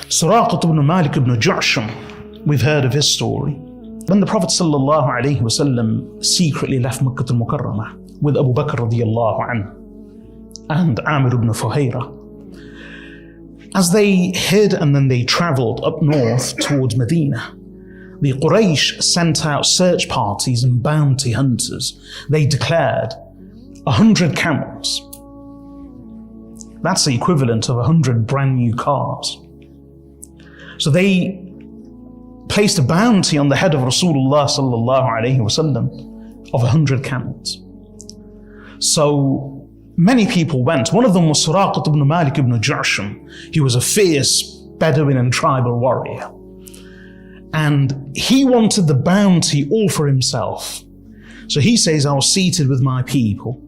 Suraqah ibn Malik ibn Ju'sham, we've heard of his story. When the Prophet ﷺ secretly left Makkah al-Mukarramah with Abu Bakr radiyallahu anhu and Aamin ibn Fuhayra, as they hid and then they travelled up north towards Medina, the Quraysh sent out search parties and bounty hunters. They declared 100 camels. That's the equivalent of 100 brand new cars. So they placed a bounty on the head of Rasulullah sallallahu alayhi wasallam of 100 camels. So many people went. One of them was Suraqah ibn Malik ibn Ju'sham. He was a fierce Bedouin and tribal warrior. And he wanted the bounty all for himself. So he says, I was seated with my people,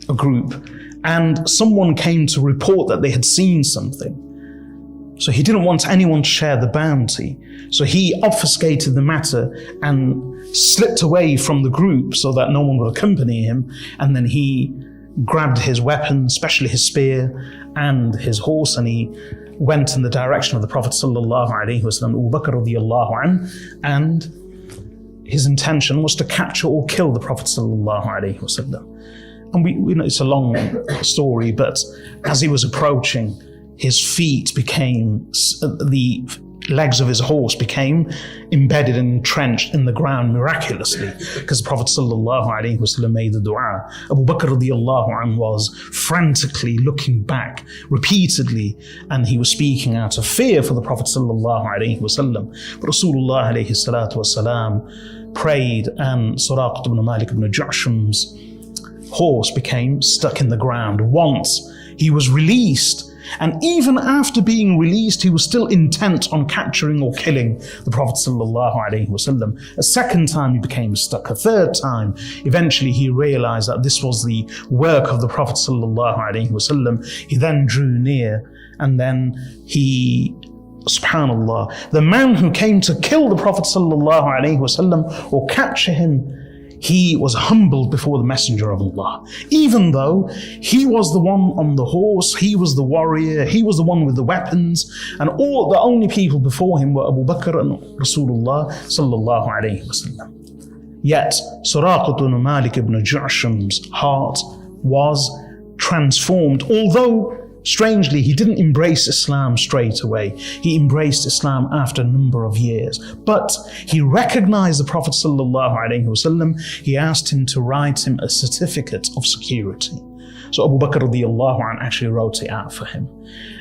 a group, and someone came to report that they had seen something. So he didn't want anyone to share the bounty. So he obfuscated the matter and slipped away from the group so that no one would accompany him. And then he grabbed his weapon, especially his spear and his horse, and he went in the direction of the Prophet sallallahu alaihi wasallam, Abu Bakr radiyallahu anhu, and his intention was to capture or kill the Prophet sallallahu alaihi wasallam. And we know it's a long story, but as he was approaching, his feet became, the legs of his horse became embedded and entrenched in the ground miraculously, because the Prophet ﷺ made the dua. Abu Bakr radiallahu anhu was frantically looking back repeatedly, and he was speaking out of fear for the Prophet ﷺ. But Rasulullah alayhi salatu wasalam prayed, and Suraqah ibn Malik ibn Ju'sham's horse became stuck in the ground. Once he was released, and even after being released, he was still intent on capturing or killing the Prophet ﷺ. A second time he became stuck. A third time, eventually he realized that this was the work of the Prophet ﷺ. He then drew near, and then he, subhanallah, the man who came to kill the Prophet ﷺ or capture him, he was humbled before the Messenger of Allah. Even though he was the one on the horse, he was the warrior, he was the one with the weapons, and all the only people before him were Abu Bakr and Rasulullah sallallahu alayhi wasallam. Yet Suraqah ibn Malik ibn Ju'sham's heart was transformed, although strangely, he didn't embrace Islam straight away. He embraced Islam after a number of years. But he recognized the Prophet ﷺ. He asked him to write him a certificate of security. So Abu Bakr radiallahu anhu actually wrote it out for him.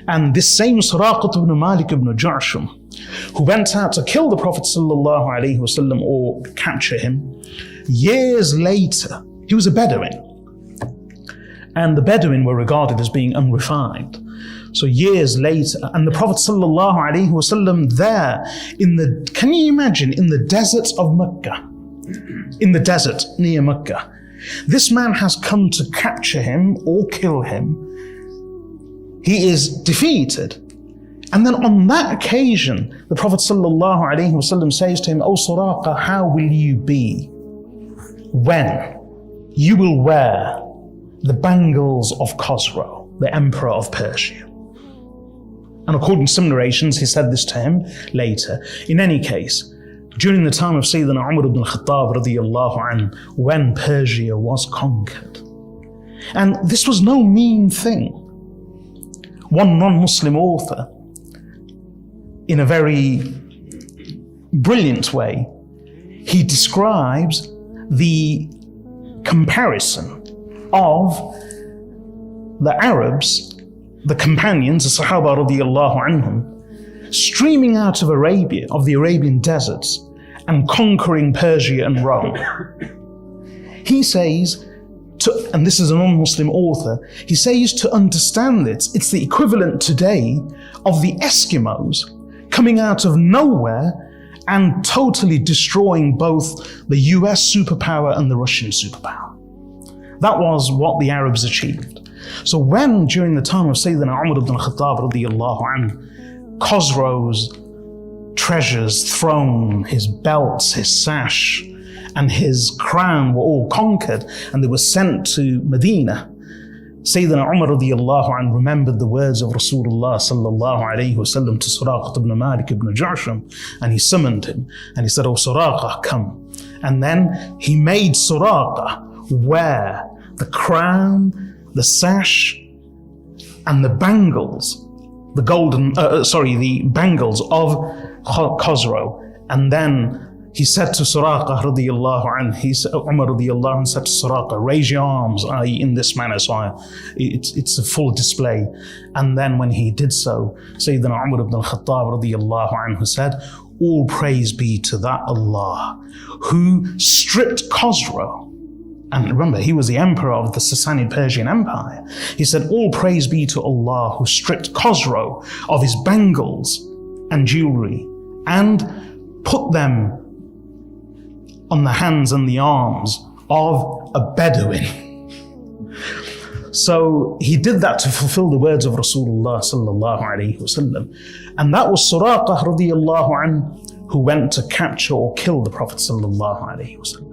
And this same Suraqah ibn Malik ibn Ju'sham, who went out to kill the Prophet ﷺ or capture him, years later, he was a Bedouin. And the Bedouin were regarded as being unrefined. So years later, and the Prophet ﷺ there, can you imagine, in the desert of Mecca, in the desert near Mecca, this man has come to capture him or kill him. He is defeated. And then on that occasion, the Prophet ﷺ says to him, O Suraqah, how will you be when you will wear the bangles of Khosrow, the emperor of Persia? And according to some narrations, he said this to him later. In any case, during the time of Sayyidina Umar ibn al-Khattab radiyallahu anhu, when Persia was conquered. And this was no mean thing. One non-Muslim author, in a very brilliant way, he describes the comparison of the Arabs, the companions, the Sahaba radiyallahu anhum, streaming out of Arabia, of the Arabian deserts, and conquering Persia and Rome. He says, and this is a non-Muslim author, he says to understand it, it's the equivalent today of the Eskimos coming out of nowhere and totally destroying both the US superpower and the Russian superpower. That was what the Arabs achieved. So when, during the time of Sayyidina Umar ibn al-Khattab radiyallahu anhu, Khosrow's treasures, throne, his belts, his sash, and his crown were all conquered, and they were sent to Medina, Sayyidina Umar radiallahu anhu remembered the words of Rasulullah sallallahu alayhi wasallam to Suraqah ibn Malik ibn Ju'sham, and he summoned him and he said, "Oh Suraqah, come." And then he made Suraqah wear the crown, the sash, and the bangles, the bangles of Khosrow. And then he said to Suraqah radiallahu anhu, Umar radiallahu anhu said to Suraqah, "Raise your arms," i.e. in this manner, so it's a full display. And then when he did so, Sayyidina Umar ibn al-Khattab radiallahu anhu said, "All praise be to that Allah who stripped Khosrow." And remember, he was the emperor of the Sassanid Persian Empire. He said, "All praise be to Allah who stripped Khosrow of his bangles and jewelry and put them on the hands and the arms of a Bedouin." So he did that to fulfill the words of Rasulullah sallallahu alayhi wasallam. And that was Suraqah radiallahu anhu, who went to capture or kill the Prophet sallallahu alayhi wasallam.